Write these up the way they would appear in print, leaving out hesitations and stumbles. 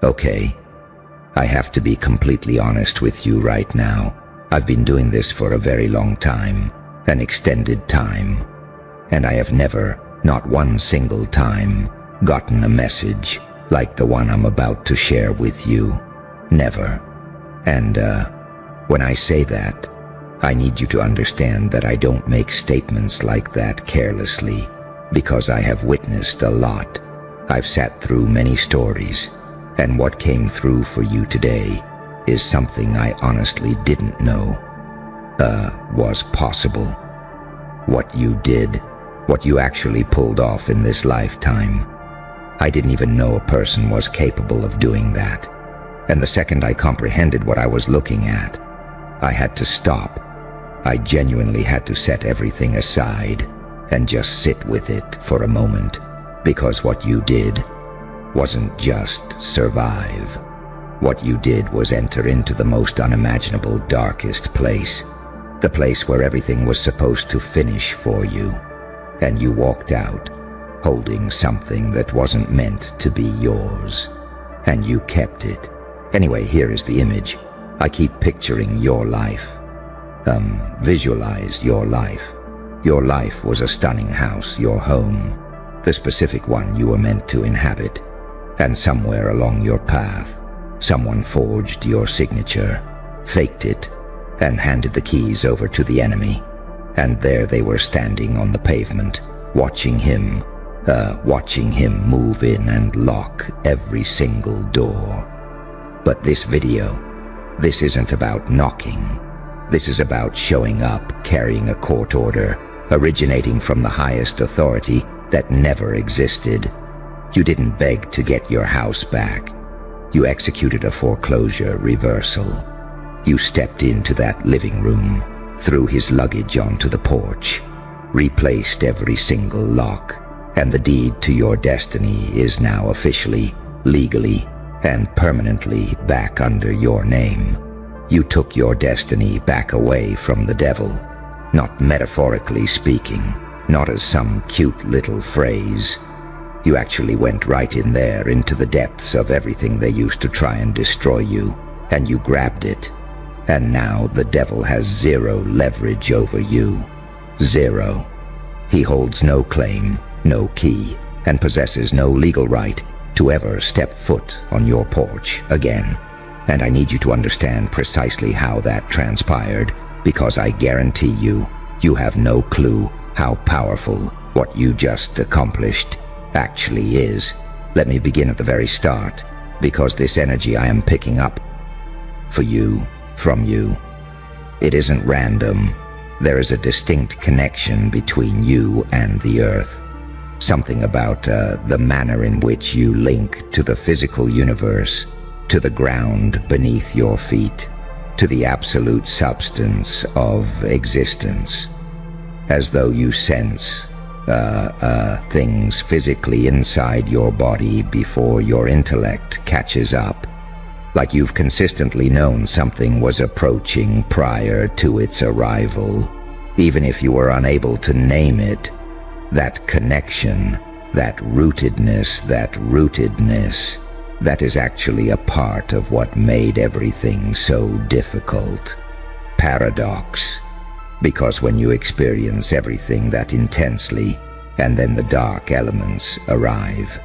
Okay, I have to be completely honest with you right now. I've been doing this for a very long time, an extended time, and I have never, not one single time, gotten a message like the one I'm about to share with you. Never. And when I say that, I need you to understand that I don't make statements like that carelessly, because I have witnessed a lot. I've sat through many stories, and what came through for you today is something I honestly didn't know was possible. What you did, what you actually pulled off in this lifetime, I didn't even know a person was capable of doing that. And the second I comprehended what I was looking at, I had to stop. I genuinely had to set everything aside and just sit with it for a moment, because what you did wasn't just survive. What you did was enter into the most unimaginable, darkest place, the place where everything was supposed to finish for you, and you walked out holding something that wasn't meant to be yours, and you kept it. Anyway, here is the image. I keep picturing your life. Visualize your life. Your life was a stunning house, your home, the specific one you were meant to inhabit, and somewhere along your path, someone forged your signature, faked it, and handed the keys over to the enemy. And there they were standing on the pavement, watching him move in and lock every single door. But this video, this isn't about knocking. This is about showing up, carrying a court order, originating from the highest authority that never existed. You didn't beg to get your house back. You executed a foreclosure reversal. You stepped into that living room, threw his luggage onto the porch, replaced every single lock, and the deed to your destiny is now officially, legally, and permanently back under your name. You took your destiny back away from the devil, not metaphorically speaking, not as some cute little phrase. You actually went right in there into the depths of everything they used to try and destroy you, and you grabbed it. And now the devil has zero leverage over you. Zero. He holds no claim, no key, and possesses no legal right to ever step foot on your porch again. And I need you to understand precisely how that transpired, because I guarantee you, you have no clue how powerful what you just accomplished actually is. Let me begin at the very start, because this energy I am picking up for you, from you, it isn't random. There is a distinct connection between you and the earth. Something about the manner in which you link to the physical universe, to the ground beneath your feet, to the absolute substance of existence, as though you sense things physically inside your body before your intellect catches up, like you've consistently known something was approaching prior to its arrival, even if you were unable to name it. That connection, that rootedness, that is actually a part of what made everything so difficult. Paradox. Because when you experience everything that intensely, and then the dark elements arrive,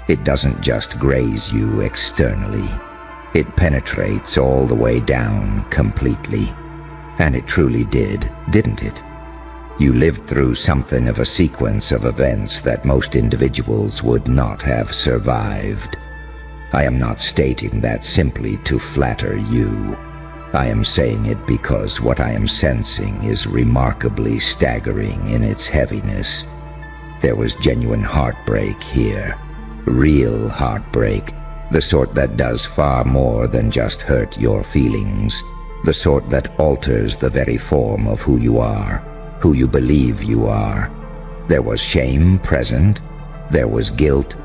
it doesn't just graze you externally. It penetrates all the way down completely. And it truly did, didn't it? You lived through something of a sequence of events that most individuals would not have survived. I am not stating that simply to flatter you. I am saying it because what I am sensing is remarkably staggering in its heaviness. There was genuine heartbreak here. Real heartbreak. The sort that does far more than just hurt your feelings. The sort that alters the very form of who you are, who you believe you are. There was shame present. There was guilt.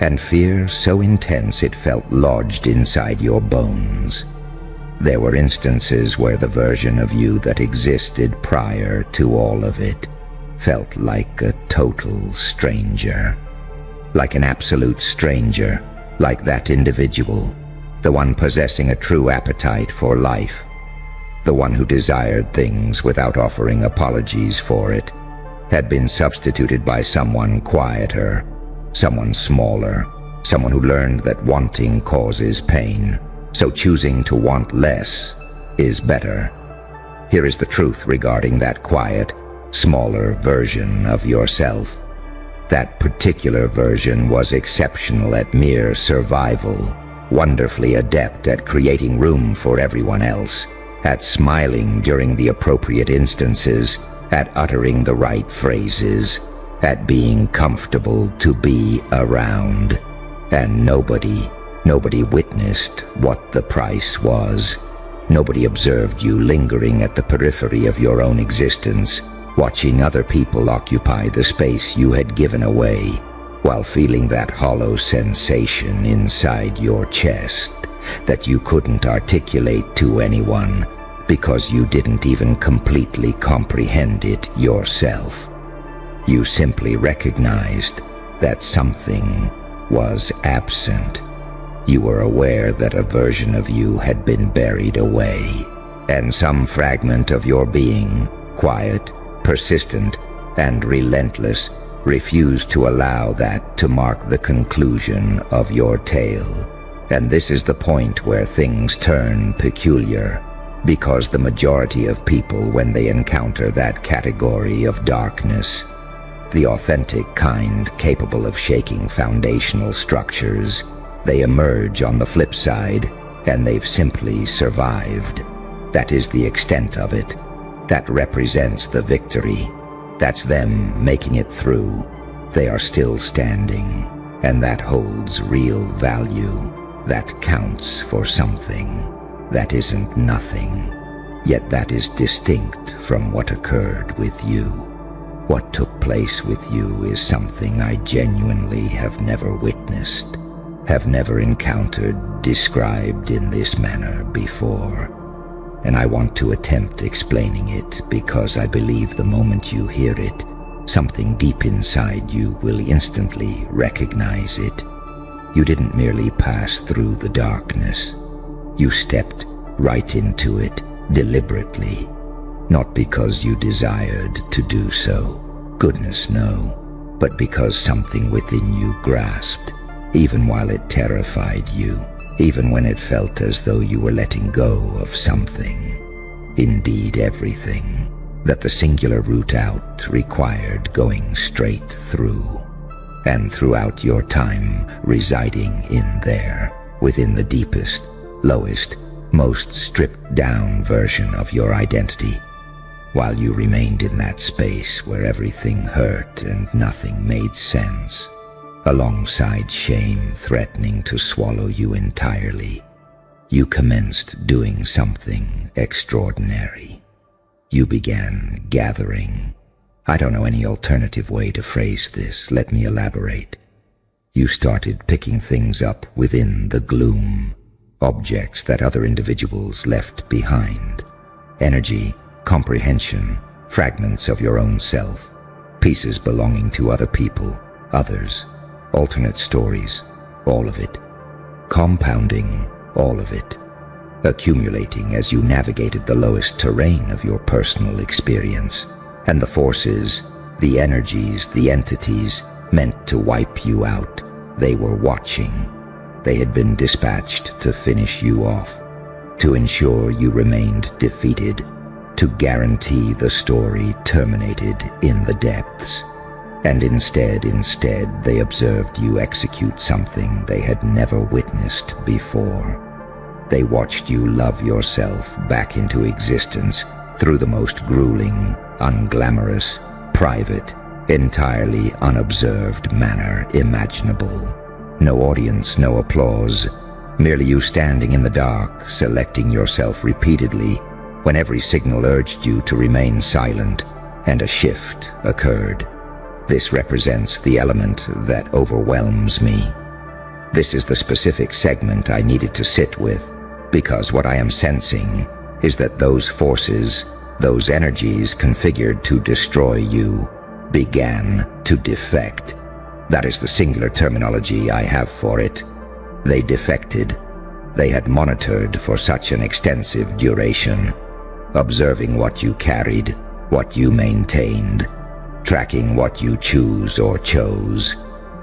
And fear so intense it felt lodged inside your bones. There were instances where the version of you that existed prior to all of it felt like a total stranger. Like an absolute stranger, like that individual, the one possessing a true appetite for life, the one who desired things without offering apologies for it, had been substituted by someone quieter, someone smaller, someone who learned that wanting causes pain, so choosing to want less is better. Here is the truth regarding that quiet, smaller version of yourself. That particular version was exceptional at mere survival, wonderfully adept at creating room for everyone else, at smiling during the appropriate instances, at uttering the right phrases, at being comfortable to be around. And nobody witnessed what the price was. Nobody observed you lingering at the periphery of your own existence, watching other people occupy the space you had given away, while feeling that hollow sensation inside your chest that you couldn't articulate to anyone because you didn't even completely comprehend it yourself. You simply recognized that something was absent. You were aware that a version of you had been buried away, and some fragment of your being, quiet, persistent, and relentless, refused to allow that to mark the conclusion of your tale. And this is the point where things turn peculiar, because the majority of people, when they encounter that category of darkness, the authentic kind capable of shaking foundational structures, they emerge on the flip side, and they've simply survived. That is the extent of it. That represents the victory. That's them making it through. They are still standing, and that holds real value. That counts for something. That isn't nothing, yet that is distinct from what occurred with you. What took place with you is something I genuinely have never witnessed, have never encountered described in this manner before. And I want to attempt explaining it because I believe the moment you hear it, something deep inside you will instantly recognize it. You didn't merely pass through the darkness. You stepped right into it deliberately, not because you desired to do so, goodness no, but because something within you grasped, even while it terrified you, even when it felt as though you were letting go of something, indeed everything, that the singular route out required going straight through. And throughout your time residing in there, within the deepest, lowest, most stripped-down version of your identity, while you remained in that space where everything hurt and nothing made sense, alongside shame threatening to swallow you entirely, you commenced doing something extraordinary. You began gathering. I don't know any alternative way to phrase this. Let me elaborate. You started picking things up within the gloom, objects that other individuals left behind, energy, comprehension, fragments of your own self, pieces belonging to other people, others, alternate stories, all of it, compounding all of it, accumulating as you navigated the lowest terrain of your personal experience, and the forces, the energies, the entities meant to wipe you out, they were watching. They had been dispatched to finish you off, to ensure you remained defeated, to guarantee the story terminated in the depths. And instead, they observed you execute something they had never witnessed before. They watched you love yourself back into existence through the most grueling, unglamorous, private, entirely unobserved manner imaginable. No audience, no applause, merely you standing in the dark, selecting yourself repeatedly when every signal urged you to remain silent, and a shift occurred. This represents the element that overwhelms me. This is the specific segment I needed to sit with, because what I am sensing is that those forces, those energies configured to destroy you, began to defect. That is the singular terminology I have for it. They defected. They had monitored for such an extensive duration, observing what you carried, what you maintained, tracking what you choose or chose,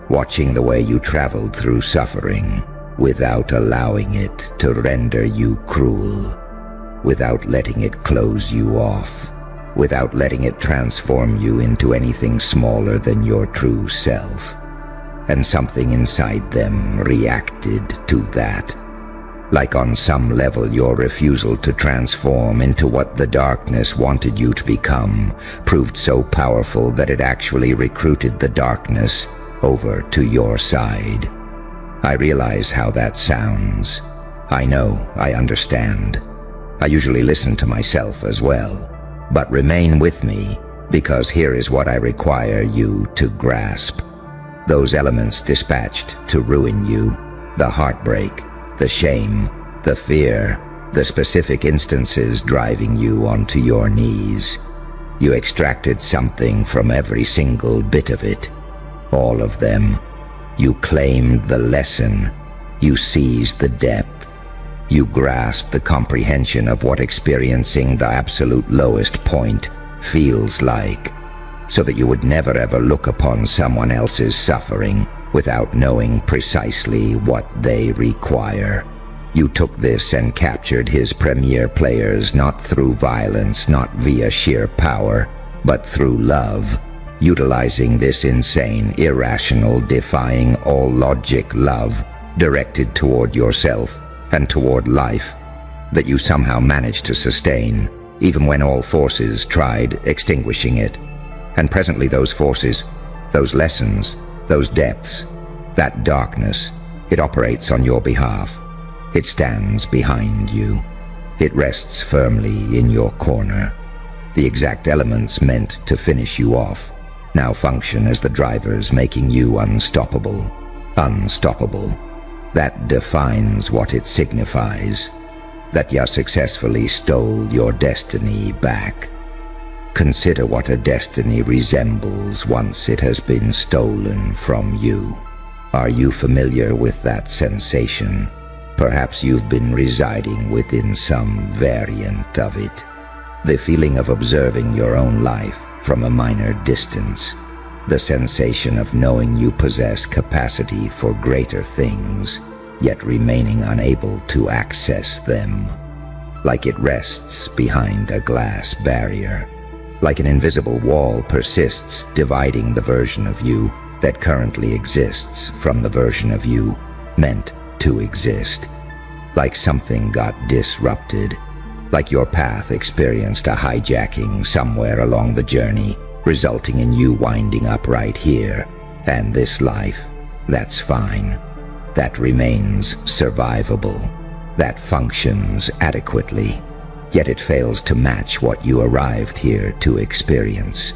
watching the way you traveled through suffering without allowing it to render you cruel, without letting it close you off, without letting it transform you into anything smaller than your true self. And something inside them reacted to that. Like on some level your refusal to transform into what the darkness wanted you to become proved so powerful that it actually recruited the darkness over to your side. I realize how that sounds. I know, I understand. I usually listen to myself as well. But remain with me, because here is what I require you to grasp. Those elements dispatched to ruin you, the heartbreak, the shame, the fear, the specific instances driving you onto your knees. You extracted something from every single bit of it, all of them. You claimed the lesson. You seized the depth. You grasped the comprehension of what experiencing the absolute lowest point feels like, so that you would never ever look upon someone else's suffering without knowing precisely what they require. You took this and captured his premier players not through violence, not via sheer power, but through love, utilizing this insane, irrational, defying all logic love directed toward yourself and toward life that you somehow managed to sustain, even when all forces tried extinguishing it. And presently those forces, those lessons, those depths, that darkness, it operates on your behalf. It stands behind you. It rests firmly in your corner. The exact elements meant to finish you off now function as the drivers making you unstoppable. Unstoppable. That defines what it signifies. That you successfully stole your destiny back. Consider what a destiny resembles once it has been stolen from you. Are you familiar with that sensation? Perhaps you've been residing within some variant of it. The feeling of observing your own life from a minor distance. The sensation of knowing you possess capacity for greater things, yet remaining unable to access them. Like it rests behind a glass barrier. Like an invisible wall persists, dividing the version of you that currently exists from the version of you meant to exist. Like something got disrupted. Like your path experienced a hijacking somewhere along the journey, resulting in you winding up right here. And this life, that's fine. That remains survivable. That functions adequately. Yet it fails to match what you arrived here to experience.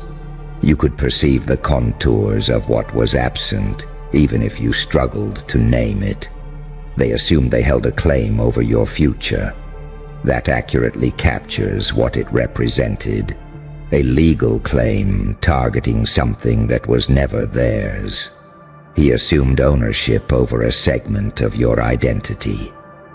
You could perceive the contours of what was absent, even if you struggled to name it. They assumed they held a claim over your future. That accurately captures what it represented. A legal claim targeting something that was never theirs. He assumed ownership over a segment of your identity,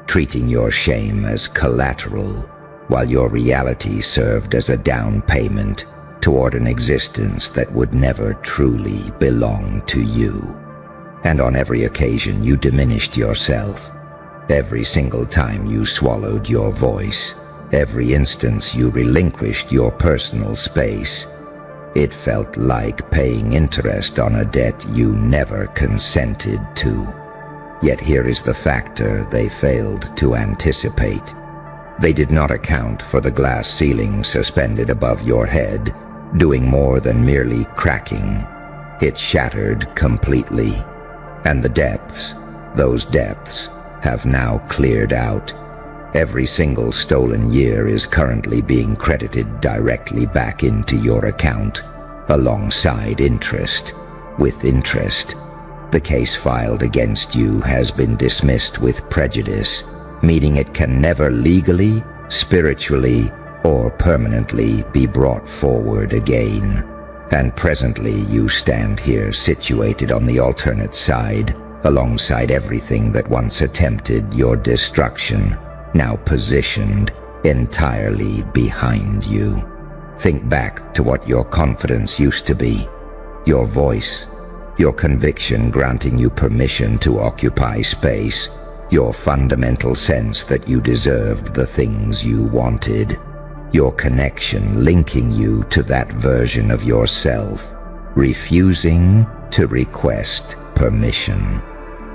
treating your shame as collateral, while your reality served as a down payment toward an existence that would never truly belong to you. And on every occasion you diminished yourself. Every single time you swallowed your voice, every instance you relinquished your personal space, it felt like paying interest on a debt you never consented to. Yet here is the factor they failed to anticipate. They did not account for the glass ceiling suspended above your head, doing more than merely cracking. It shattered completely. And the depths, those depths, have now cleared out. Every single stolen year is currently being credited directly back into your account, alongside interest. With interest, the case filed against you has been dismissed with prejudice, meaning it can never legally, spiritually, or permanently be brought forward again. And presently you stand here situated on the alternate side, alongside everything that once attempted your destruction, now positioned entirely behind you. Think back to what your confidence used to be, your voice, your conviction granting you permission to occupy space, your fundamental sense that you deserved the things you wanted, your connection linking you to that version of yourself, refusing to request permission.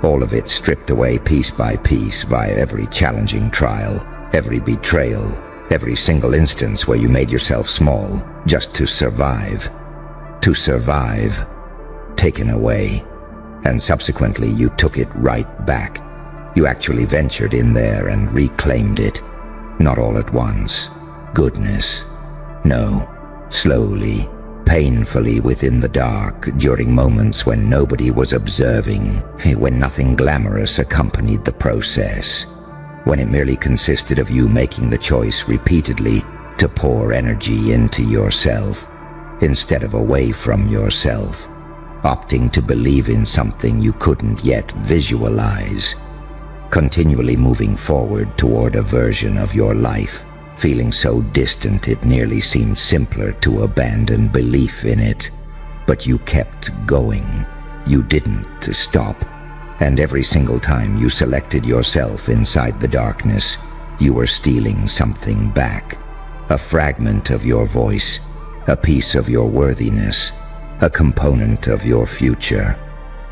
All of it stripped away piece by piece via every challenging trial, every betrayal, every single instance where you made yourself small just to survive. To survive, taken away, and subsequently you took it right back. You actually ventured in there and reclaimed it. Not all at once. Goodness. No. Slowly, painfully within the dark, during moments when nobody was observing, when nothing glamorous accompanied the process, when it merely consisted of you making the choice repeatedly to pour energy into yourself instead of away from yourself, opting to believe in something you couldn't yet visualize, continually moving forward toward a version of your life, feeling so distant it nearly seemed simpler to abandon belief in it. But you kept going. You didn't stop. And every single time you selected yourself inside the darkness, you were stealing something back. A fragment of your voice, a piece of your worthiness, a component of your future,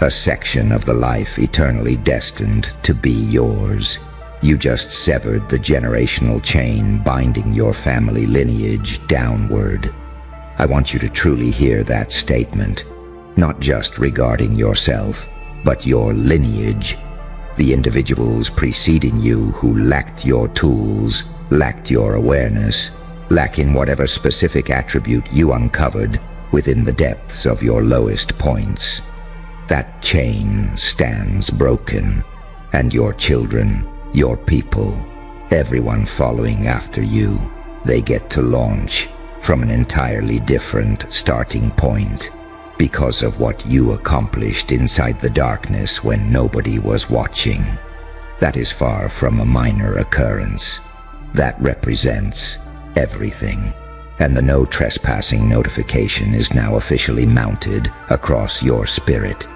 a section of the life eternally destined to be yours. You just severed the generational chain binding your family lineage downward. I want you to truly hear that statement, not just regarding yourself, but your lineage, the individuals preceding you who lacked your tools, lacked your awareness, lacking whatever specific attribute you uncovered within the depths of your lowest points. That chain stands broken, and your children, your people, everyone following after you, they get to launch from an entirely different starting point because of what you accomplished inside the darkness when nobody was watching. That is far from a minor occurrence. That represents everything. And the no trespassing notification is now officially mounted across your spirit.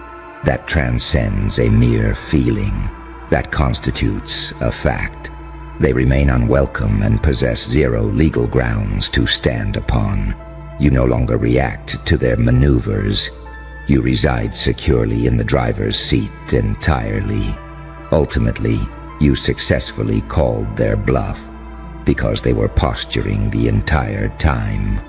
That transcends a mere feeling. That constitutes a fact. They remain unwelcome and possess zero legal grounds to stand upon. You no longer react to their maneuvers. You reside securely in the driver's seat entirely. Ultimately, you successfully called their bluff because they were posturing the entire time,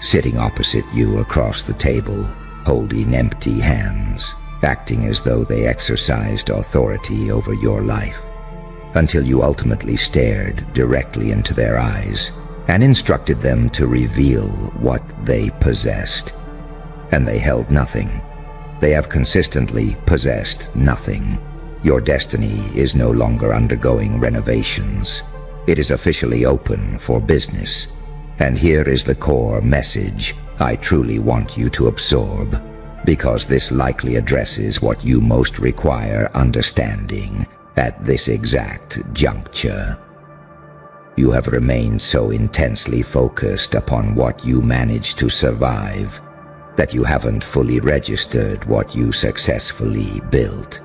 sitting opposite you across the table, holding empty hands, acting as though they exercised authority over your life, until you ultimately stared directly into their eyes and instructed them to reveal what they possessed. And they held nothing. They have consistently possessed nothing. Your destiny is no longer undergoing renovations. It is officially open for business. And here is the core message I truly want you to absorb, because this likely addresses what you most require understanding at this exact juncture. You have remained so intensely focused upon what you managed to survive that you haven't fully registered what you successfully built.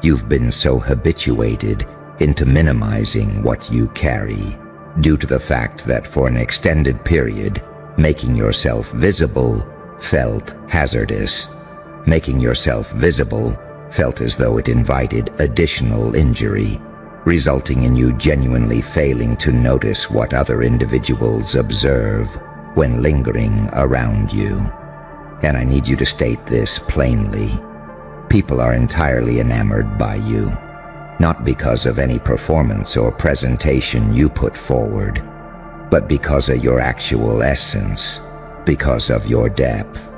You've been so habituated into minimizing what you carry, due to the fact that for an extended period, making yourself visible felt hazardous. Making yourself visible felt as though it invited additional injury, resulting in you genuinely failing to notice what other individuals observe when lingering around you. And I need you to state this plainly. People are entirely enamored by you, not because of any performance or presentation you put forward, but because of your actual essence, because of your depth,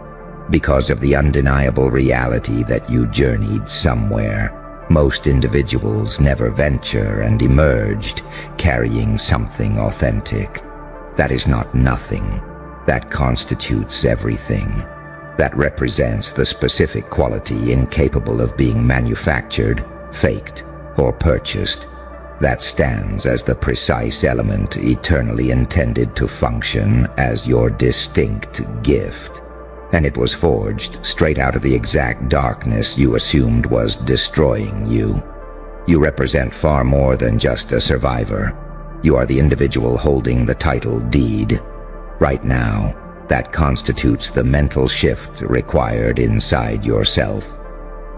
because of the undeniable reality that you journeyed somewhere. Most individuals never venture and emerged carrying something authentic. That is not nothing. That constitutes everything. That represents the specific quality incapable of being manufactured, faked, or purchased. That stands as the precise element eternally intended to function as your distinct gift. And it was forged straight out of the exact darkness you assumed was destroying you. You represent far more than just a survivor. You are the individual holding the title deed. Right now, that constitutes the mental shift required inside yourself.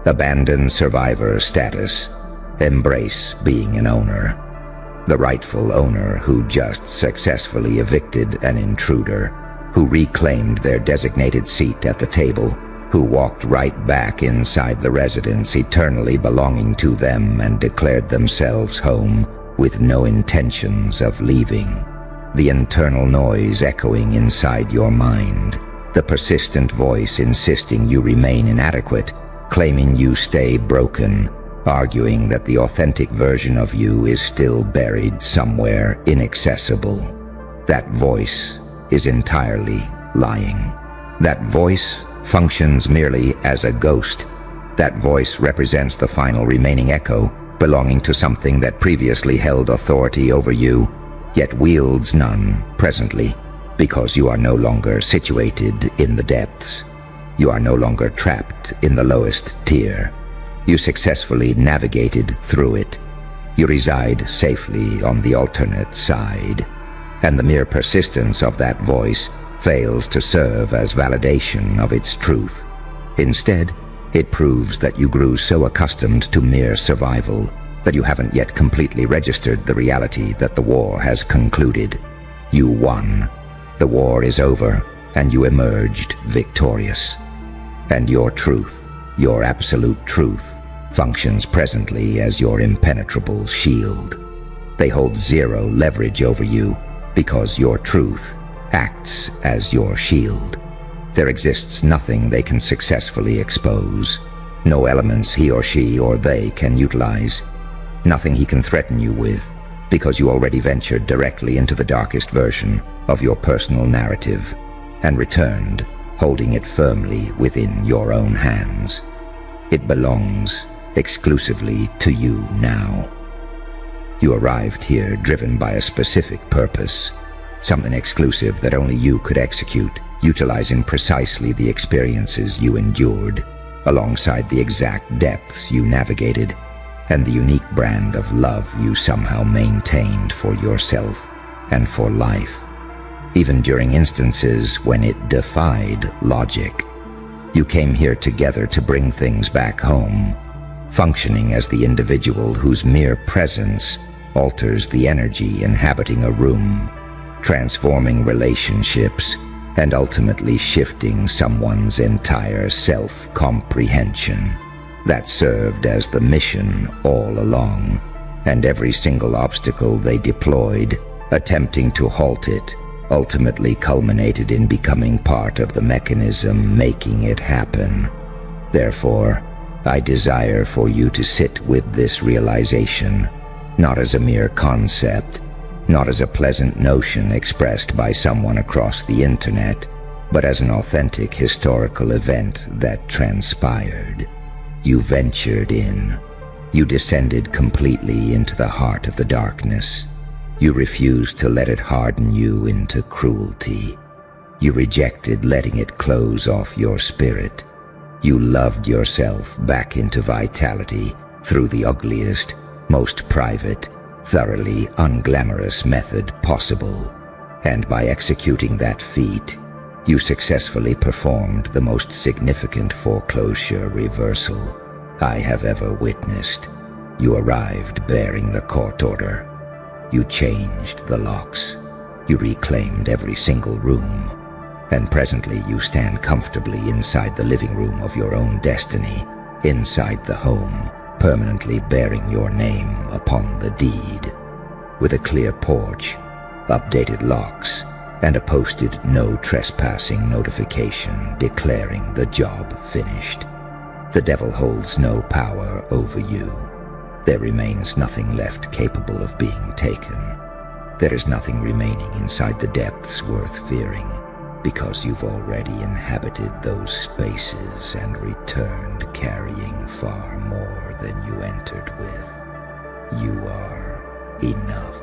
Abandon survivor status. Embrace being an owner. The rightful owner who just successfully evicted an intruder, who reclaimed their designated seat at the table, who walked right back inside the residence eternally belonging to them and declared themselves home with no intentions of leaving. The internal noise echoing inside your mind, the persistent voice insisting you remain inadequate, claiming you stay broken, arguing that the authentic version of you is still buried somewhere inaccessible. That voice is entirely lying. That voice functions merely as a ghost. That voice represents the final remaining echo belonging to something that previously held authority over you, yet wields none presently, because you are no longer situated in the depths. You are no longer trapped in the lowest tier. You successfully navigated through it. You reside safely on the alternate side, and the mere persistence of that voice fails to serve as validation of its truth. Instead, it proves that you grew so accustomed to mere survival that you haven't yet completely registered the reality that the war has concluded. You won. The war is over, and you emerged victorious. And your truth, your absolute truth, functions presently as your impenetrable shield. They hold zero leverage over you because your truth acts as your shield. There exists nothing they can successfully expose, no elements he or she or they can utilize, nothing he can threaten you with, because you already ventured directly into the darkest version of your personal narrative and returned, holding it firmly within your own hands. It belongs exclusively to you now. You arrived here driven by a specific purpose, something exclusive that only you could execute, utilizing precisely the experiences you endured, alongside the exact depths you navigated, and the unique brand of love you somehow maintained for yourself and for life, even during instances when it defied logic. You came here together to bring things back home, functioning as the individual whose mere presence alters the energy inhabiting a room, transforming relationships and ultimately shifting someone's entire self-comprehension. That served as the mission all along, and every single obstacle they deployed, attempting to halt it, ultimately culminated in becoming part of the mechanism making it happen. Therefore, I desire for you to sit with this realization, not as a mere concept, not as a pleasant notion expressed by someone across the internet, but as an authentic historical event that transpired. You ventured in. You descended completely into the heart of the darkness. You refused to let it harden you into cruelty. You rejected letting it close off your spirit. You loved yourself back into vitality through the ugliest, most private, thoroughly unglamorous method possible. And by executing that feat, you successfully performed the most significant foreclosure reversal I have ever witnessed. You arrived bearing the court order. You changed the locks. You reclaimed every single room. And presently you stand comfortably inside the living room of your own destiny, inside the home, permanently bearing your name upon the deed. With a clear porch, updated locks, and a posted no trespassing notification declaring the job finished. The devil holds no power over you. There remains nothing left capable of being taken. There is nothing remaining inside the depths worth fearing, because you've already inhabited those spaces and returned carrying far more than you entered with. You are enough.